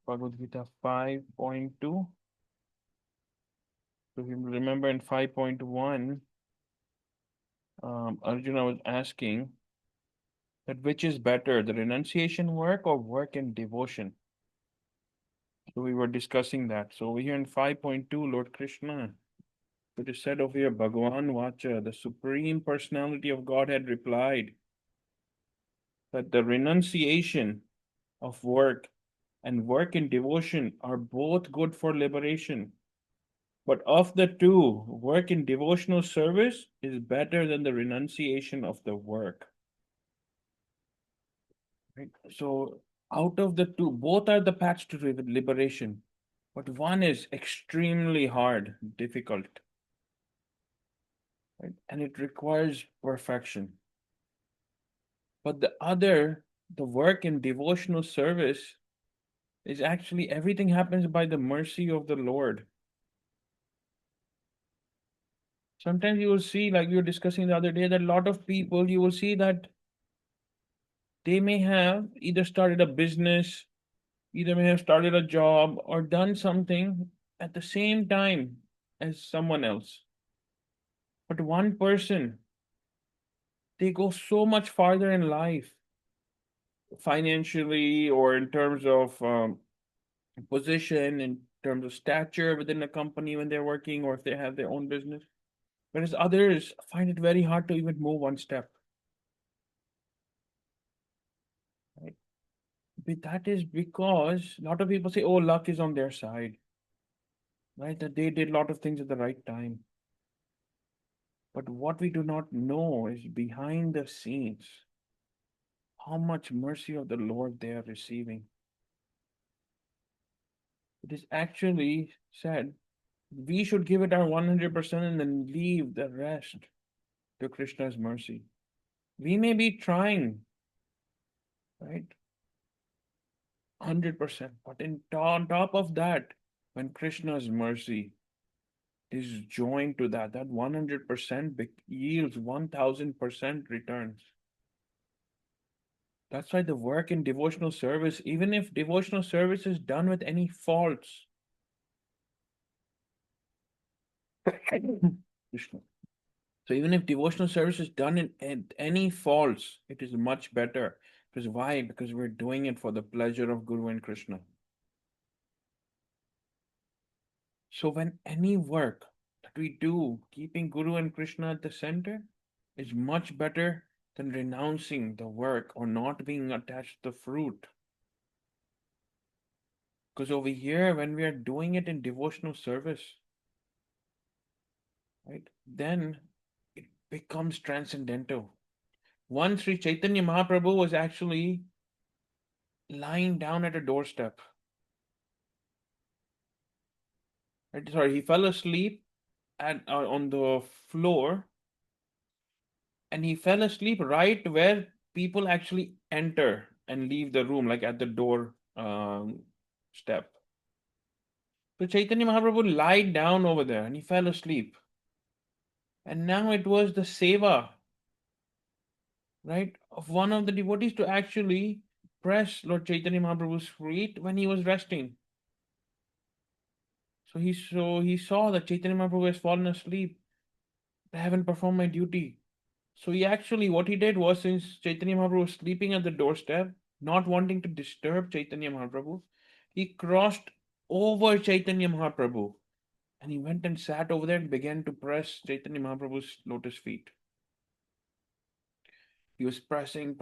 Bhagavad Gita 5.2. So if you remember in 5.1, Arjuna was asking that which is better, the renunciation work or work in devotion? So we were discussing that. So over here in 5.2, Lord Krishna, it is said over here, Bhagavan Vacha, the Supreme Personality of Godhead replied that the renunciation of work and work in devotion are both good for liberation. But of the two, work in devotional service is better than the renunciation of the work. Right? So, out of the two, both are the paths to liberation, but one is extremely hard, difficult, right? And it requires perfection. But the other, the work in devotional service, is actually everything happens by the mercy of the Lord. Sometimes you will see, like we were discussing the other day, that a lot of people, you will see that they may have either started a business, either may have started a job, or done something at the same time as someone else. But one person, they go so much farther in life, financially or in terms of position, in terms of stature within a company when they're working or if they have their own business. Whereas others find it very hard to even move one step. Right? But that is because a lot of people say, oh, luck is on their side, right? That they did a lot of things at the right time. But what we do not know is behind the scenes, how much mercy of the Lord they are receiving. It is actually said we should give it our 100% and then leave the rest to Krishna's mercy. We may be trying, right? 100%. But on top of that, when Krishna's mercy is joined to that, that 100% yields 1000% returns. That's why the work in devotional service, even if devotional service is done with any faults, Krishna. So even if devotional service is done in any faults, it is much better. Because why? Because we're doing it for the pleasure of Guru and Krishna. So when any work that we do, keeping Guru and Krishna at the center, is much better than renouncing the work or not being attached to the fruit. Because over here, when we are doing it in devotional service, right, then it becomes transcendental. Once Sri Chaitanya Mahaprabhu was actually lying down at a doorstep. Right? Sorry, he fell asleep on the floor, and he fell asleep right where people actually enter and leave the room, like at the door step. So Chaitanya Mahaprabhu lied down over there and he fell asleep. And now it was the seva, right, of one of the devotees to actually press Lord Chaitanya Mahaprabhu's feet when he was resting. So he saw that Chaitanya Mahaprabhu has fallen asleep. I haven't performed my duty. So he actually, what he did was, since Chaitanya Mahaprabhu was sleeping at the doorstep, not wanting to disturb Chaitanya Mahaprabhu, he crossed over Chaitanya Mahaprabhu and he went and sat over there and began to press Chaitanya Mahaprabhu's lotus feet. He was pressing.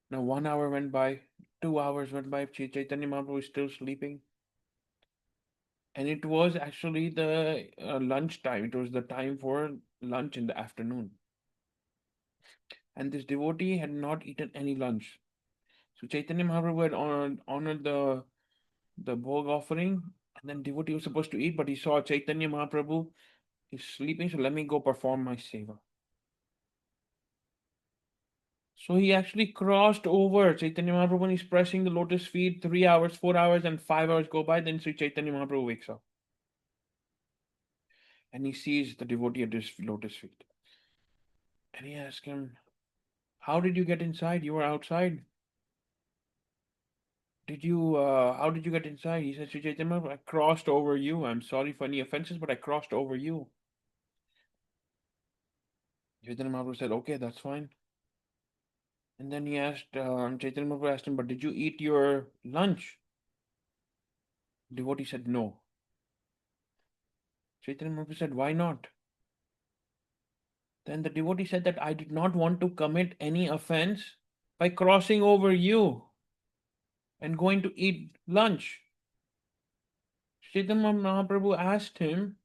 Now 1 hour went by, 2 hours went by. Chaitanya Mahaprabhu is still sleeping. And it was actually the lunch time. It was the time for lunch in the afternoon. And this devotee had not eaten any lunch. So Chaitanya Mahaprabhu had honored the bhog offering, and then devotee was supposed to eat, but he saw Chaitanya Mahaprabhu is sleeping, so let me go perform my seva. So he actually crossed over Chaitanya Mahaprabhu and he's pressing the lotus feet. 3 hours, 4 hours, and 5 hours go by. Then Sri Chaitanya Mahaprabhu wakes up and he sees the devotee at his lotus feet. And he asks him, how did you get inside? You were outside. how did you get inside? He said, Sri Chaitanya Mahaprabhu, I crossed over you. I'm sorry for any offenses, but I crossed over you. Chaitanya Mahaprabhu said, okay, that's fine. And then he asked, Chaitanya Mahaprabhu asked him, but did you eat your lunch? Devotee said, no. Chaitanya Mahaprabhu said, why not? Then the devotee said that I did not want to commit any offense by crossing over you and going to eat lunch. Chaitanya Mahaprabhu asked him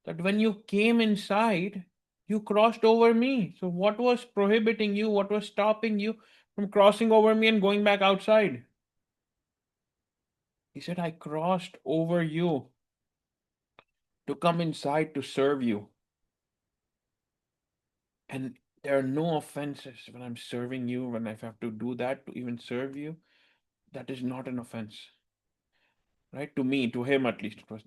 that when you came inside, you crossed over me. So what was prohibiting you? What was stopping you from crossing over me and going back outside? He said, I crossed over you to come inside to serve you. And there are no offenses when I'm serving you, when I have to do that to even serve you. That is not an offense. Right? To me, to him at least, it was.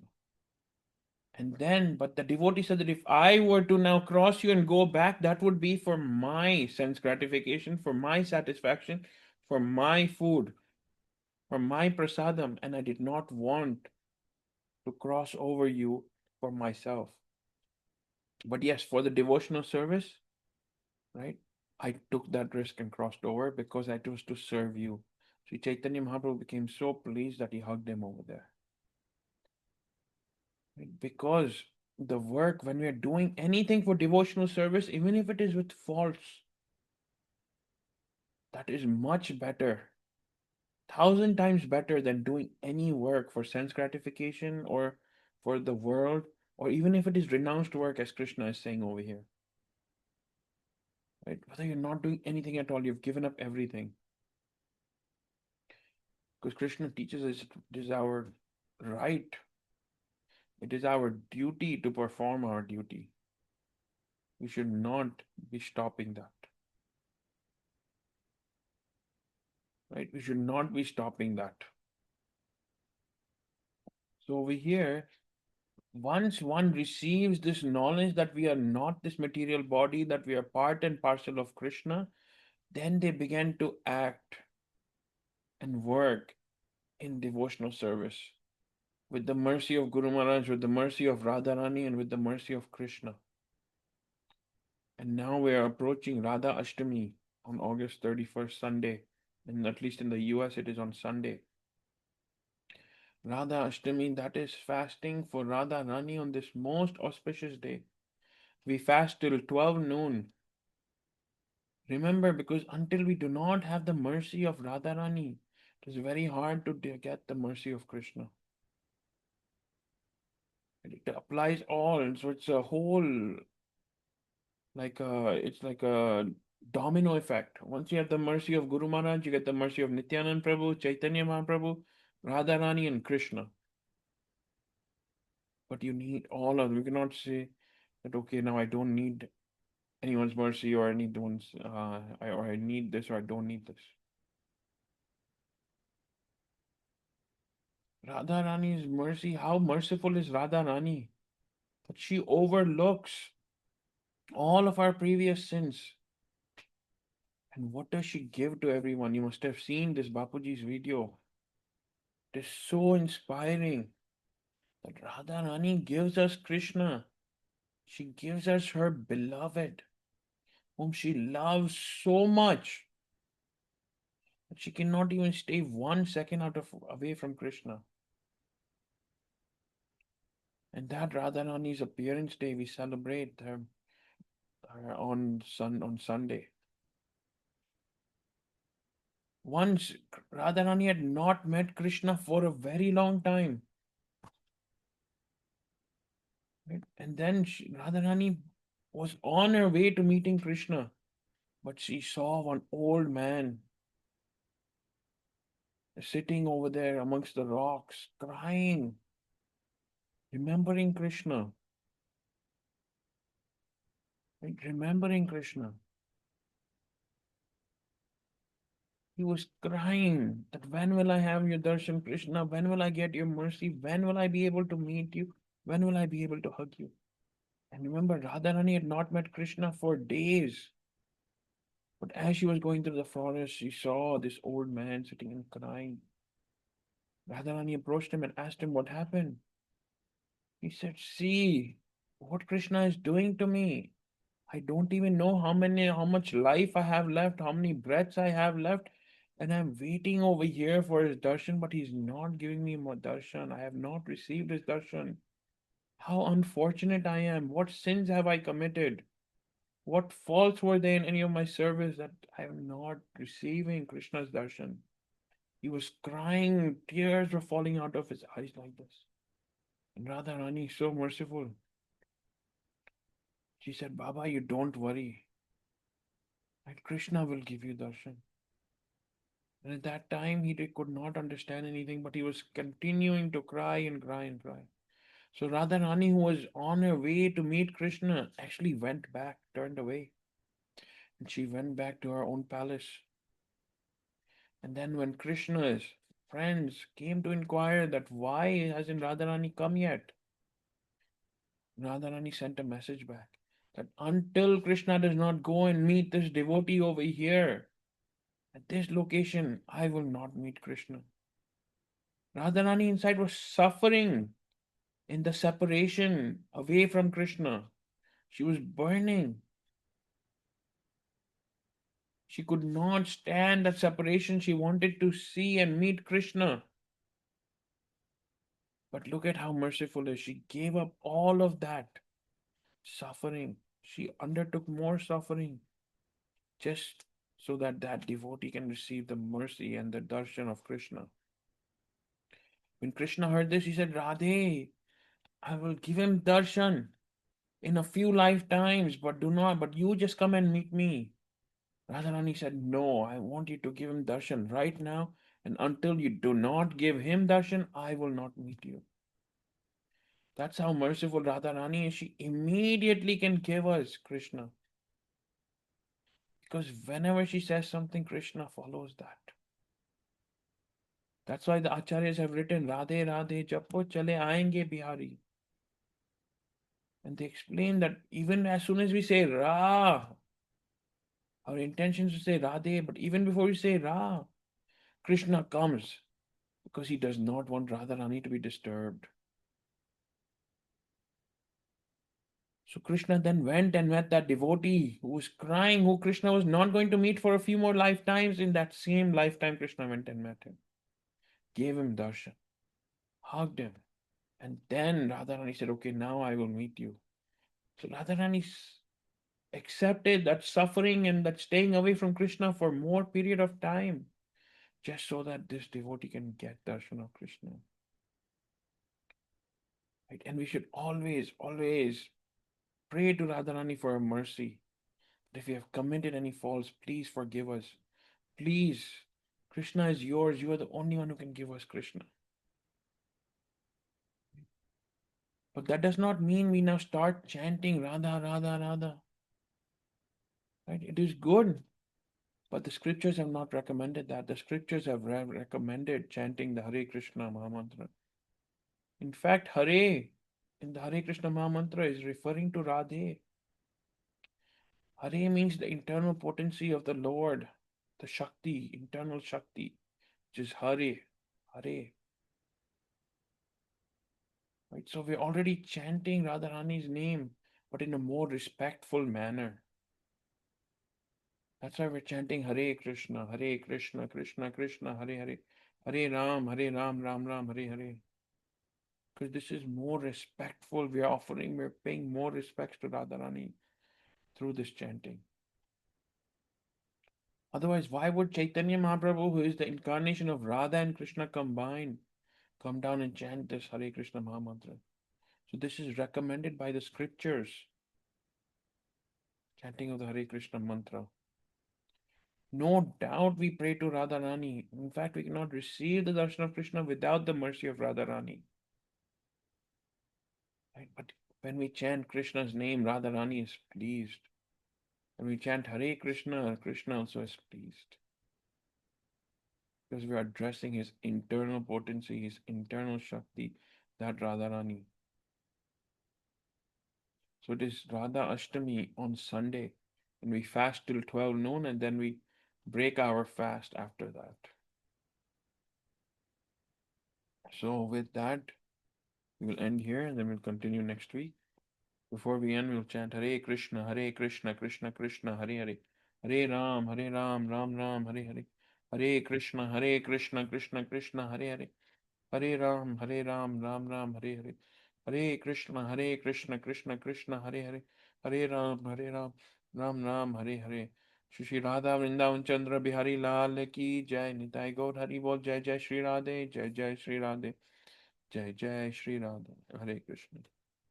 And then, but the devotee said that if I were to now cross you and go back, that would be for my sense gratification, for my satisfaction, for my food, for my prasadam. And I did not want to cross over you for myself. But yes, for the devotional service, right? I took that risk and crossed over because I was to serve you. Sri Chaitanya Mahaprabhu became so pleased that he hugged him over there. Right? Because the work, when we are doing anything for devotional service, even if it is with faults, that is much better, 1,000 times better than doing any work for sense gratification or for the world, or even if it is renounced work, as Krishna is saying over here. Right? Whether you're not doing anything at all, you've given up everything. Because Krishna teaches us it is our right, it is our duty to perform our duty. We should not be stopping that. Right? We should not be stopping that. So over here, once one receives this knowledge that we are not this material body, that we are part and parcel of Krishna, then they begin to act and work in devotional service with the mercy of Guru Maharaj, with the mercy of Radha Rani, and with the mercy of Krishna. And now we are approaching Radha Ashtami on August 31st, Sunday. And at least in the US, it is on Sunday. Radha Ashtami, that is fasting for Radha Rani on this most auspicious day. We fast till 12 noon. Remember, because until we do not have the mercy of Radharani, it is very hard to get the mercy of Krishna. It applies all, so it's a whole, it's like a domino effect. Once you have the mercy of Guru Maharaj, you get the mercy of Nityanand Prabhu, Chaitanya Mahaprabhu, Radharani, and Krishna. But you need all of them. You cannot say that, okay, now I don't need anyone's mercy, or I need or I need this, or I don't need this. Radha Rani's mercy, how merciful is Radha Rani? That she overlooks all of our previous sins. And what does she give to everyone? You must have seen this Bapuji's video. It is so inspiring that Radha Rani gives us Krishna. She gives us her beloved, whom she loves so much that she cannot even stay 1 second away from Krishna. And that Radha Rani's appearance day, we celebrate her on Sunday. Once Radharani had not met Krishna for a very long time. Right? And then Radharani was on her way to meeting Krishna. But she saw one old man sitting over there amongst the rocks, crying, remembering Krishna. Right? Remembering Krishna. He was crying that when will I have your darshan, Krishna? When will I get your mercy? When will I be able to meet you? When will I be able to hug you? And remember, Radharani had not met Krishna for days. But as she was going through the forest, she saw this old man sitting and crying. Radharani approached him and asked him what happened. He said, see what Krishna is doing to me. I don't even know how much life I have left, how many breaths I have left, and I'm waiting over here for his darshan, but he's not giving me more darshan. I have not received his darshan. How unfortunate I am. What sins have I committed? What faults were there in any of my service that I am not receiving Krishna's darshan? He was crying, tears were falling out of his eyes like this. And Radharani, so merciful, she said, Baba, you don't worry. And Krishna will give you darshan. And at that time, could not understand anything, but he was continuing to cry and cry and cry. So Radharani, who was on her way to meet Krishna, actually went back, turned away, and she went back to her own palace. And then when Krishna's friends came to inquire that why hasn't Radharani come yet, Radharani sent a message back that until Krishna does not go and meet this devotee over here at this location, I will not meet Krishna. Radharani inside was suffering in the separation away from Krishna. She was burning. She could not stand that separation. She wanted to see and meet Krishna. But look at how merciful is. She gave up all of that suffering. She undertook more suffering just so that that devotee can receive the mercy and the darshan of Krishna. When Krishna heard this, he said, Radhe, I will give him darshan in a few lifetimes, but you just come and meet me. Radharani said, no, I want you to give him darshan right now, and until you do not give him darshan, I will not meet you. That's how merciful Radharani is. She immediately can give us Krishna. Because whenever she says something, Krishna follows that. That's why the acharyas have written Radhe Radhe Japo Chale Aayenge Bihari. And they explain that even as soon as we say Ra, our intention is to say Radhe, but even before we say Ra, Krishna comes because he does not want Radharani to be disturbed. So Krishna then went and met that devotee who was crying, who Krishna was not going to meet for a few more lifetimes. In that same lifetime, Krishna went and met him, gave him darshan, hugged him. And then Radharani said, okay, now I will meet you. So Radharani accepted that suffering and that staying away from Krishna for more period of time, just so that this devotee can get darshan of Krishna. Right? And we should always, always pray to Radharani for her mercy. If we have committed any faults, please forgive us. Please, Krishna is yours. You are the only one who can give us Krishna. But that does not mean we now start chanting Radha, Radha, Radha. Right? It is good. But the scriptures have not recommended that. The scriptures have recommended chanting the Hare Krishna Mahamantra. In fact, Hare in the Hare Krishna Mahamantra is referring to Radhe. Hare means the internal potency of the Lord, the Shakti, internal Shakti, which is Hare. Hare. Right? So we're already chanting Radharani's name, but in a more respectful manner. That's why we're chanting Hare Krishna, Krishna Krishna, Hare Hare, Hare Ram, Ram Ram, Hare Hare. Because this is more respectful. We're paying more respects to Radharani through this chanting. Otherwise, why would Chaitanya Mahaprabhu, who is the incarnation of Radha and Krishna combined, come down and chant this Hare Krishna Mahamantra? So this is recommended by the scriptures, chanting of the Hare Krishna mantra. No doubt we pray to Radharani. In fact, we cannot receive the darshan of Krishna without the mercy of Radharani. Right? But when we chant Krishna's name, Radharani is pleased. When we chant Hare Krishna, Krishna also is pleased. Because we are addressing his internal potency, his internal Shakti, that Radharani. So it is Radha Ashtami on Sunday, and we fast till 12 noon, and then we break our fast after that. So with that, we will end here and then we'll continue next week. Before we end, we'll chant Hare Krishna, Krishna Krishna, Hare Hare, Hare Ram, Ram Ram, Hare Hare, Hare Krishna, Krishna Krishna, Hare Hare, Hare Ram, Ram Ram, Hare Hare, Hare Krishna, Krishna Krishna, Hare Hare, Hare Ram, Ram Ram, Hare Hare. Shri Radha Vrindavan Chandra Bihari Lal ki Jai. Nitai Gaur Hari Bol. Jai Jai Shri Radhe, Jai Jai Shri Radhe, Jai Jai Shri Radha. Hare Krishna.